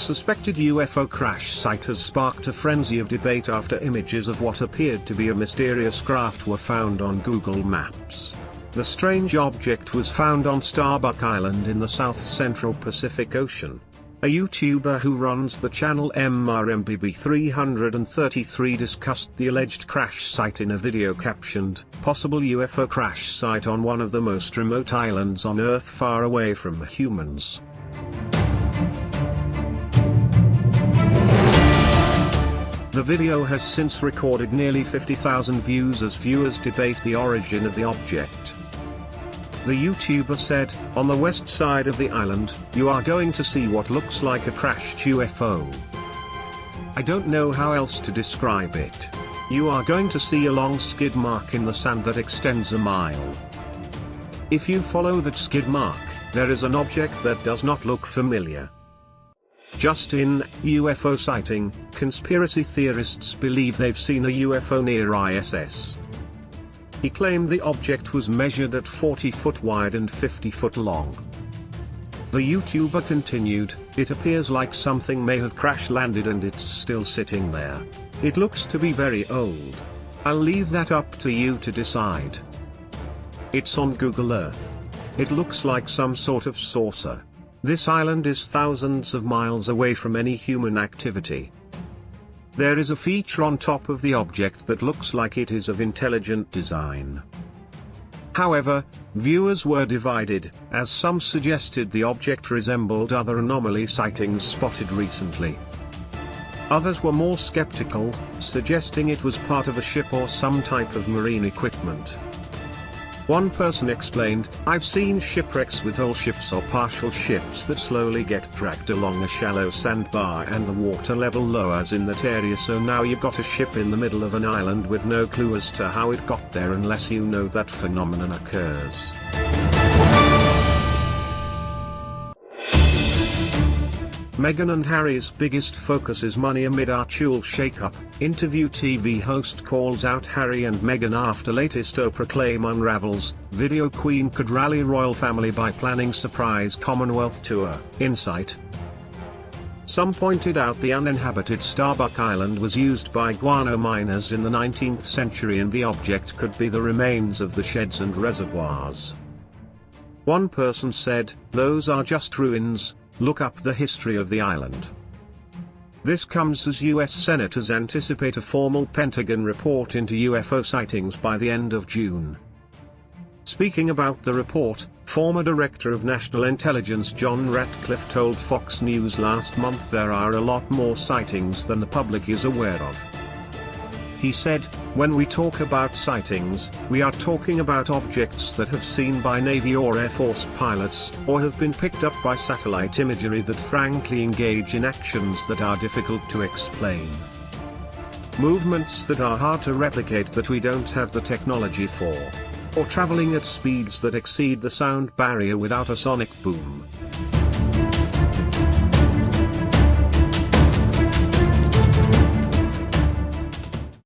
suspected UFO crash site has sparked a frenzy of debate after images of what appeared to be a mysterious craft were found on Google Maps. The strange object was found on Starbuck Island in the South Central Pacific Ocean. A YouTuber who runs the channel MRMBB333 discussed the alleged crash site in a video captioned, "Possible UFO crash site on one of the most remote islands on Earth far away from humans." The video has since recorded nearly 50,000 views as viewers debate the origin of the object. The YouTuber said, "On the west side of the island, you are going to see what looks like a crashed UFO. I don't know how else to describe it. You are going to see a long skid mark in the sand that extends a mile. If you follow that skid mark, there is an object that does not look familiar." Just in UFO sighting, conspiracy theorists believe they've seen a UFO near ISS. He claimed the object was measured at 40 foot wide and 50 foot long. The YouTuber continued, "It appears like something may have crash landed and it's still sitting there. It looks to be very old. I'll leave that up to you to decide. It's on Google Earth. It looks like some sort of saucer. This island is thousands of miles away from any human activity. There is a feature on top of the object that looks like it is of intelligent design." However, viewers were divided, as some suggested the object resembled other anomaly sightings spotted recently. Others were more skeptical, suggesting it was part of a ship or some type of marine equipment. One person explained, "I've seen shipwrecks with whole ships or partial ships that slowly get dragged along a shallow sandbar and the water level lowers in that area, so now you've got a ship in the middle of an island with no clue as to how it got there unless you know that phenomenon occurs." Meghan and Harry's biggest focus is money amid Archul shakeup. Interview TV host calls out Harry and Meghan after latest Oprah claim unravels. Video queen could rally royal family by planning surprise Commonwealth tour. Insight. Some pointed out the uninhabited Starbuck Island was used by guano miners in the 19th century and the object could be the remains of the sheds and reservoirs. One person said, "Those are just ruins. Look up the history of the island." This comes as US senators anticipate a formal Pentagon report into UFO sightings by the end of June. Speaking about the report, former Director of National Intelligence John Ratcliffe told Fox News last month there are a lot more sightings than the public is aware of. He said, "When we talk about sightings, we are talking about objects that have seen by Navy or Air Force pilots, or have been picked up by satellite imagery that frankly engage in actions that are difficult to explain. Movements that are hard to replicate that we don't have the technology for. Or traveling at speeds that exceed the sound barrier without a sonic boom."